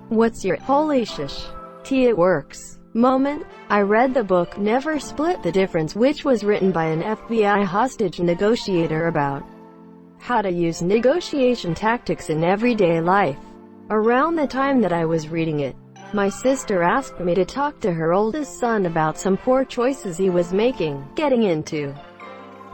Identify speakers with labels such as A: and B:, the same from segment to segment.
A: What's your holy shish? It works moment? I read the book Never Split the Difference, which was written by an FBI hostage negotiator about how to use negotiation tactics in everyday life. Around the time that I was reading it, my sister asked me to talk to her oldest son about some poor choices he was making, getting into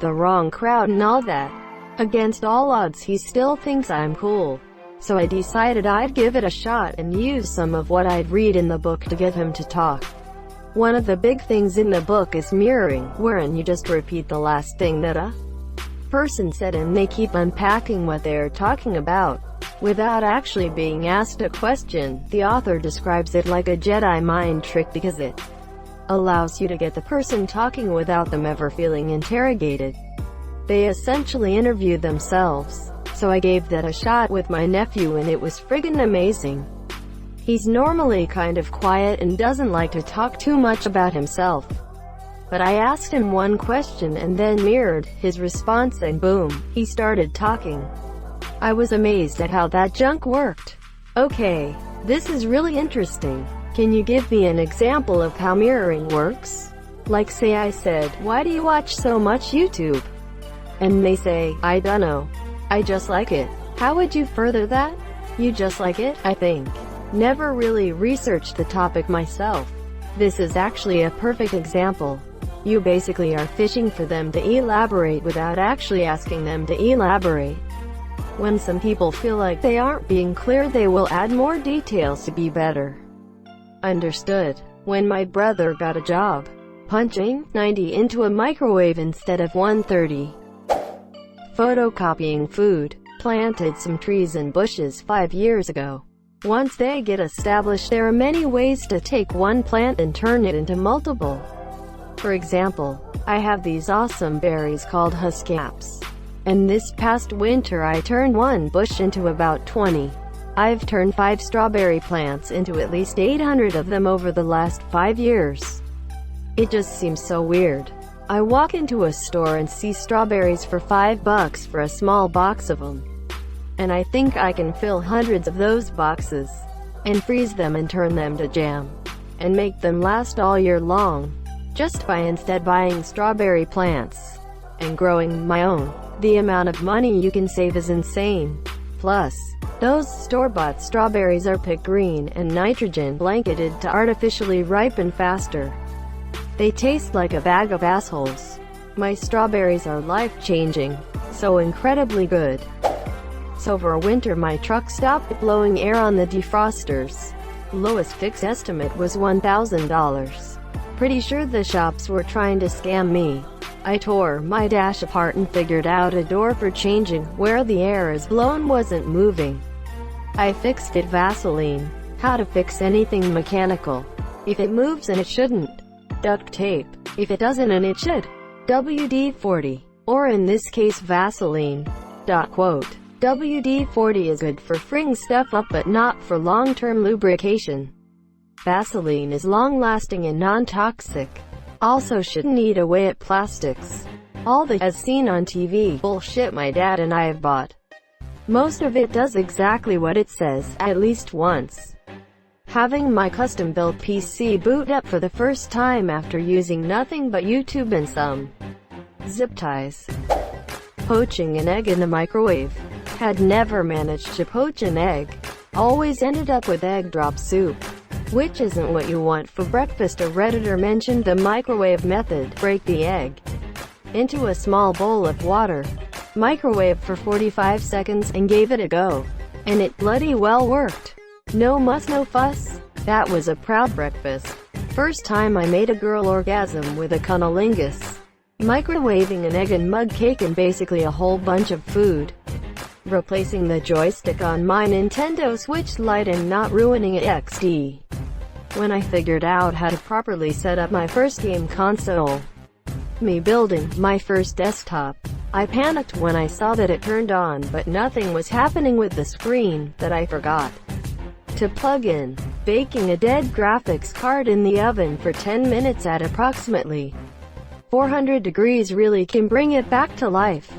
A: the wrong crowd and all that. Against all odds, he still thinks I'm cool. So I decided I'd give it a shot and use some of what I'd read in the book to get him to talk. One of the big things in the book is mirroring, wherein you just repeat the last thing that a person said and they keep unpacking what they're talking about without actually being asked a question. The author describes it like a Jedi mind trick because it allows you to get the person talking without them ever feeling interrogated. They essentially interview themselves. So I gave that a shot with my nephew and it was friggin' amazing. He's normally kind of quiet and doesn't like to talk too much about himself. But I asked him one question and then mirrored his response and boom, he started talking. I was amazed at how that junk worked. Okay, this is really interesting. Can you give me an example of how mirroring works? Like say I said, why do you watch so much YouTube? And they say, I dunno. I just like it. How would you further that? You just like it, I think. Never really researched the topic myself. This is actually a perfect example. You basically are fishing for them to elaborate without actually asking them to elaborate. When some people feel like they aren't being clear, they will add more details to be better understood. When my brother got a job punching 90 into a microwave instead of 130. Photocopying food. Planted some trees and bushes 5 years ago. Once they get established, there are many ways to take one plant and turn it into multiple. For example, I have these awesome berries called huscaps. And this past winter I turned one bush into about 20. I've turned 5 strawberry plants into at least 800 of them over the last 5 years. It just seems so weird. I walk into a store and see strawberries for $5 for a small box of them. And I think I can fill hundreds of those boxes, and freeze them and turn them to jam, and make them last all year long, just by instead buying strawberry plants, and growing my own. The amount of money you can save is insane. Plus, those store-bought strawberries are picked green and nitrogen blanketed to artificially ripen faster. They taste like a bag of assholes. My strawberries are life-changing. So incredibly good. So for a winter my truck stopped blowing air on the defrosters. Lowest fix estimate was $1,000. Pretty sure the shops were trying to scam me. I tore my dash apart and figured out a door for changing where the air is blown wasn't moving. I fixed it. Vaseline. How to fix anything mechanical. If it moves and it shouldn't. Duct tape. If it doesn't and it should. WD-40. Or in this case Vaseline. Quote. WD-40 is good for freeing stuff up but not for long-term lubrication. Vaseline is long-lasting and non-toxic. Also shouldn't eat away at plastics. All the as seen on TV bullshit my dad and I have bought. Most of it does exactly what it says, at least once. Having my custom-built PC boot up for the first time after using nothing but YouTube and some zip ties. Poaching an egg in the microwave. Had never managed to poach an egg. Always ended up with egg drop soup, which isn't what you want for breakfast. A Redditor mentioned the microwave method. Break the egg into a small bowl of water, microwave for 45 seconds, and gave it a go. And it bloody well worked. No muss no fuss. That was a proud breakfast. First time I made a girl orgasm with a cunnilingus. Microwaving an egg and mug cake and basically a whole bunch of food. Replacing the joystick on my Nintendo Switch Lite and not ruining it XD. When I figured out how to properly set up my first game console. Me building my first desktop. I panicked when I saw that it turned on but nothing was happening with the screen that I forgot to plug in. Baking a dead graphics card in the oven for 10 minutes at approximately 400 degrees really can bring it back to life.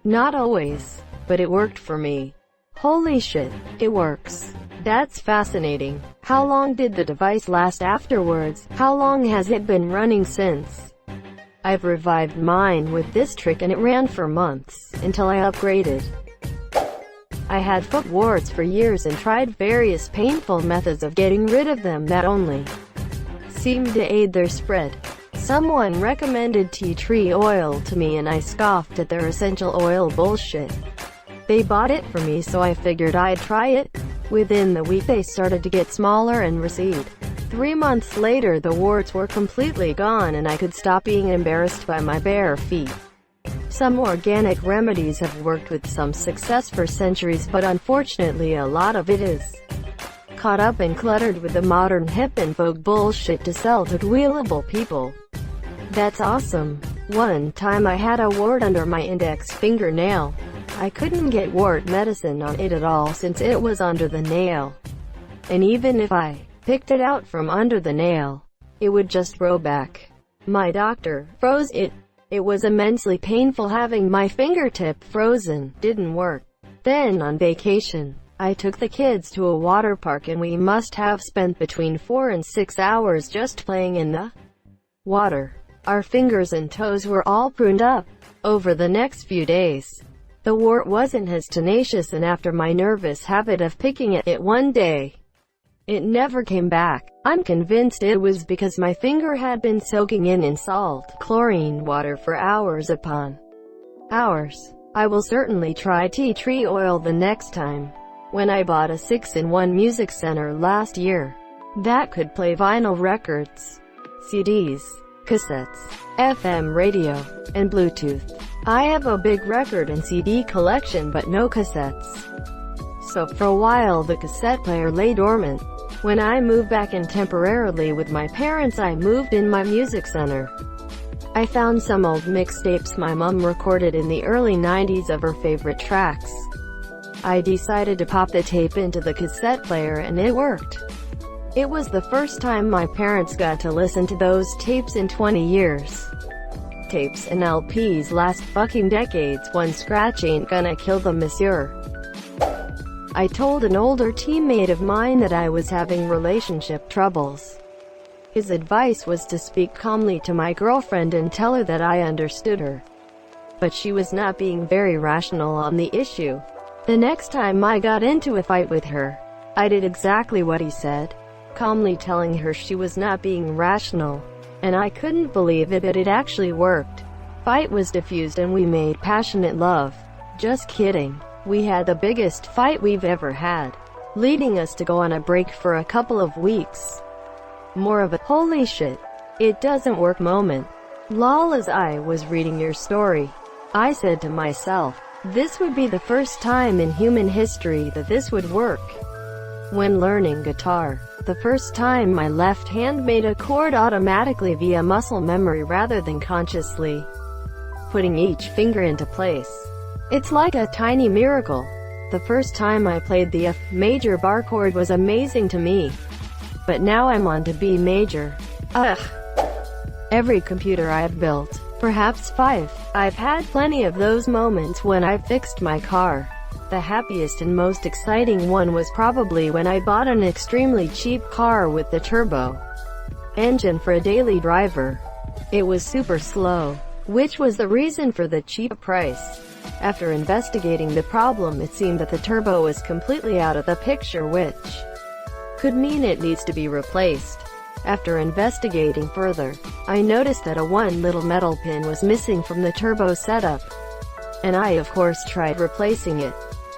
A: Not always, but it worked for me. Holy shit, it works. That's fascinating. How long did the device last afterwards? How long has it been running since? I've revived mine with this trick and it ran for months, until I upgraded. I had foot warts for years and tried various painful methods of getting rid of them that only seemed to aid their spread. Someone recommended tea tree oil to me and I scoffed at their essential oil bullshit. They bought it for me, so I figured I'd try it. Within the week they started to get smaller and recede. 3 months later the warts were completely gone and I could stop being embarrassed by my bare feet. Some organic remedies have worked with some success for centuries, but unfortunately a lot of it is caught up and cluttered with the modern hip and vogue bullshit to sell to gullible people. That's awesome. One time I had a wart under my index fingernail. I couldn't get wart medicine on it at all since it was under the nail. And even if I picked it out from under the nail, it would just grow back. My doctor froze it. It was immensely painful having my fingertip frozen. Didn't work. Then on vacation, I took the kids to a water park and we must have spent between 4 and 6 hours just playing in the water. Our fingers and toes were all pruned up. Over the next few days, the wart wasn't as tenacious, and after my nervous habit of picking at it one day, it never came back. I'm convinced it was because my finger had been soaking in salt, chlorine water for hours upon hours. I will certainly try tea tree oil the next time. When I bought a 6-in-1 music center last year that could play vinyl records, CDs, cassettes, FM radio, and Bluetooth. I have a big record and CD collection but no cassettes. So for a while the cassette player lay dormant. When I moved back in temporarily with my parents, I moved in my music center. I found some old mixtapes my mom recorded in the early 90s of her favorite tracks. I decided to pop the tape into the cassette player and it worked. It was the first time my parents got to listen to those tapes in 20 years. Tapes and LPs last fucking decades. One scratch ain't gonna kill them, monsieur. I told an older teammate of mine that I was having relationship troubles. His advice was to speak calmly to my girlfriend and tell her that I understood her. But she was not being very rational on the issue. The next time I got into a fight with her, I did exactly what he said, calmly telling her she was not being rational. And I couldn't believe it, but it actually worked. Fight was diffused and we made passionate love. Just kidding. We had the biggest fight we've ever had, leading us to go on a break for a couple of weeks. More of a holy shit, it doesn't work moment. Lol. As I was reading your story, I said to myself, this would be the first time in human history that this would work. When learning guitar, the first time my left hand made a chord automatically via muscle memory rather than consciously putting each finger into place. It's like a tiny miracle. The first time I played the F major bar chord was amazing to me. But now I'm on to B major. Ugh. Every computer I've built, perhaps 5, I've had plenty of those moments when I fixed my car. The happiest and most exciting one was probably when I bought an extremely cheap car with the turbo engine for a daily driver. It was super slow, which was the reason for the cheap price. After investigating the problem, it seemed that the turbo was completely out of the picture, which could mean it needs to be replaced. After investigating further, I noticed that one little metal pin was missing from the turbo setup, and I of course tried replacing it.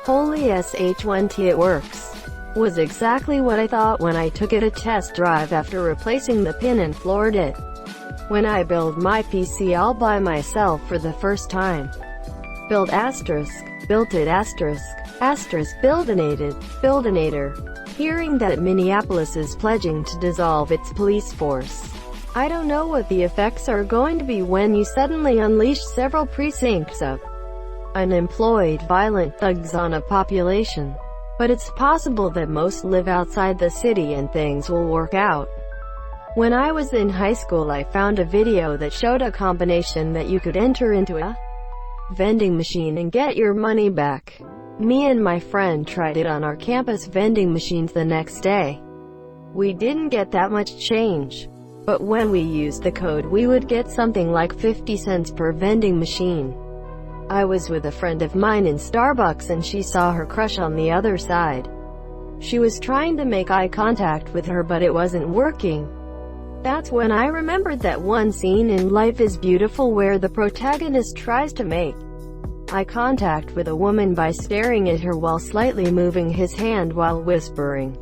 A: Holy sh1t, it works. Was exactly what I thought when I took it a test drive after replacing the pin and floored it. When I build my PC all by myself for the first time. Build asterisk, built it asterisk, asterisk buildinated, buildinator. Hearing that Minneapolis is pledging to dissolve its police force. I don't know what the effects are going to be when you suddenly unleash several precincts of unemployed violent thugs on a population. But it's possible that most live outside the city and things will work out. When I was in high school, I found a video that showed a combination that you could enter into a vending machine and get your money back. Me and my friend tried it on our campus vending machines the next day. We didn't get that much change, but when we used the code we would get something like 50 cents per vending machine. I was with a friend of mine in Starbucks and she saw her crush on the other side. She was trying to make eye contact with her but it wasn't working. That's when I remembered that one scene in Life is Beautiful where the protagonist tries to make eye contact with a woman by staring at her while slightly moving his hand while whispering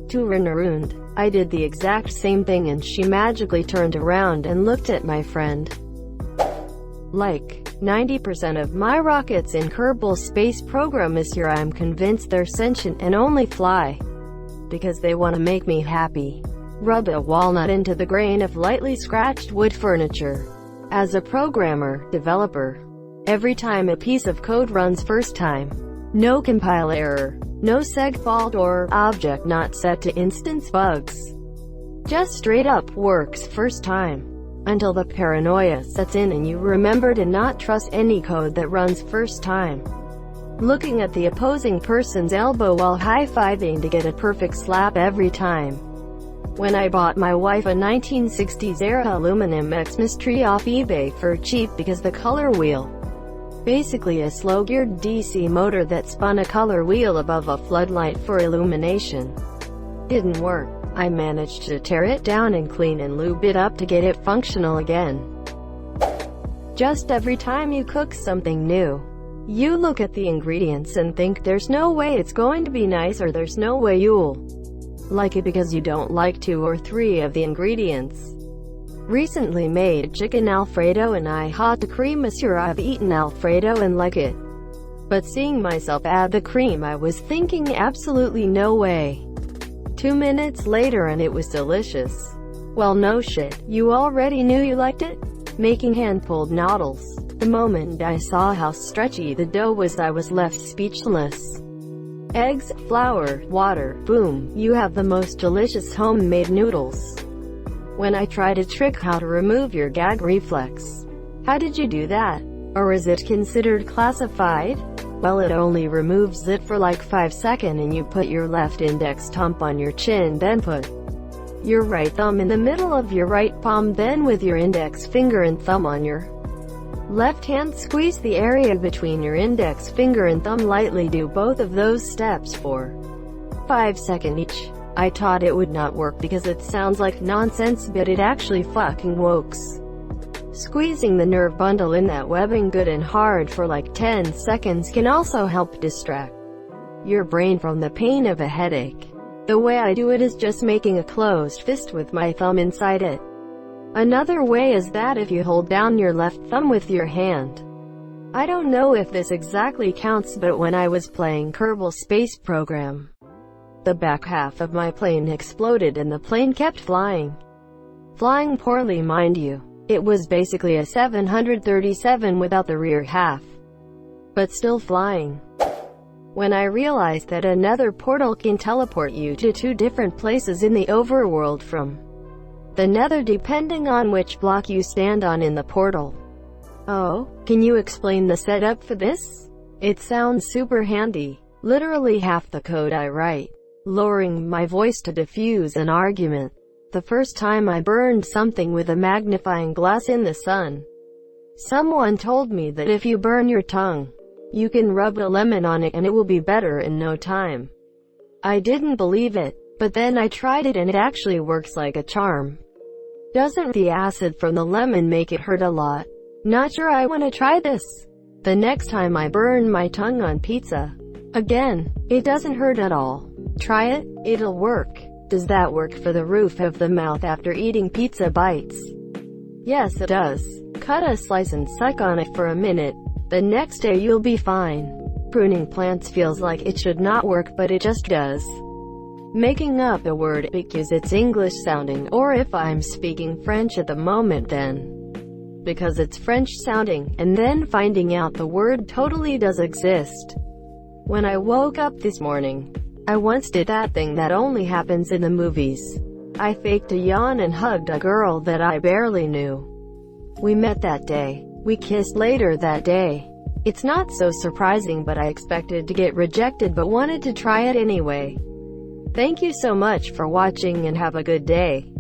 A: to her. I did the exact same thing and she magically turned around and looked at my friend. Like 90% of my rockets in Kerbal Space Program this year, I'm convinced they're sentient and only fly because they want to make me happy. Rub a walnut into the grain of lightly scratched wood furniture. As a programmer, developer, every time a piece of code runs first time, no compile error, no seg fault or object not set to instance bugs. Just straight up works first time. Until the paranoia sets in and you remember to not trust any code that runs first time. Looking at the opposing person's elbow while high-fiving to get a perfect slap every time. When I bought my wife a 1960s era aluminum Xmas tree off eBay for cheap because the color wheel, basically a slow-geared DC motor that spun a color wheel above a floodlight for illumination, didn't work. I managed to tear it down and clean and lube it up to get it functional again. Just every time you cook something new, you look at the ingredients and think there's no way it's going to be nice or there's no way you'll like it because you don't like 2 or 3 of the ingredients. Recently made chicken Alfredo and I had the cream. Monsieur, I've eaten Alfredo and like it, but seeing myself add the cream I was thinking absolutely no way. 2 minutes later and it was delicious. Well, no shit, you already knew you liked it? Making hand-pulled noodles. The moment I saw how stretchy the dough was I was left speechless. Eggs, flour, water, boom, you have the most delicious homemade noodles. When I tried a trick how to remove your gag reflex. How did you do that? Or is it considered classified? Well, it only removes it for like 5 seconds and you put your left index thumb on your chin, then put your right thumb in the middle of your right palm, then with your index finger and thumb on your left hand squeeze the area between your index finger and thumb lightly. Do both of those steps for 5 seconds each. I thought it would not work because it sounds like nonsense, but it actually fucking works. Squeezing the nerve bundle in that webbing good and hard for like 10 seconds can also help distract your brain from the pain of a headache. The way I do it is just making a closed fist with my thumb inside it. Another way is that if you hold down your left thumb with your hand. I don't know if this exactly counts, but when I was playing Kerbal Space Program, the back half of my plane exploded and the plane kept flying. Flying poorly, mind you. It was basically a 737 without the rear half, but still flying. When I realized that another portal can teleport you to 2 different places in the overworld from the nether depending on which block you stand on in the portal. Oh, can you explain the setup for this? It sounds super handy. Literally half the code I write. Lowering my voice to diffuse an argument. The first time I burned something with a magnifying glass in the sun, someone told me that if you burn your tongue, you can rub a lemon on it and it will be better in no time. I didn't believe it, but then I tried it and it actually works like a charm. Doesn't the acid from the lemon make it hurt a lot? Not sure I want to try this. The next time I burn my tongue on pizza, again, it doesn't hurt at all. Try it, it'll work. Does that work for the roof of the mouth after eating pizza bites? Yes, it does. Cut a slice and suck on it for a minute. The next day you'll be fine. Pruning plants feels like it should not work, but it just does. Making up a word because it's English sounding, or if I'm speaking French at the moment then because it's French sounding, and then finding out the word totally does exist. When I woke up this morning, I once did that thing that only happens in the movies. I faked a yawn and hugged a girl that I barely knew. We met that day. We kissed later that day. It's not so surprising, but I expected to get rejected but wanted to try it anyway. Thank you so much for watching and have a good day.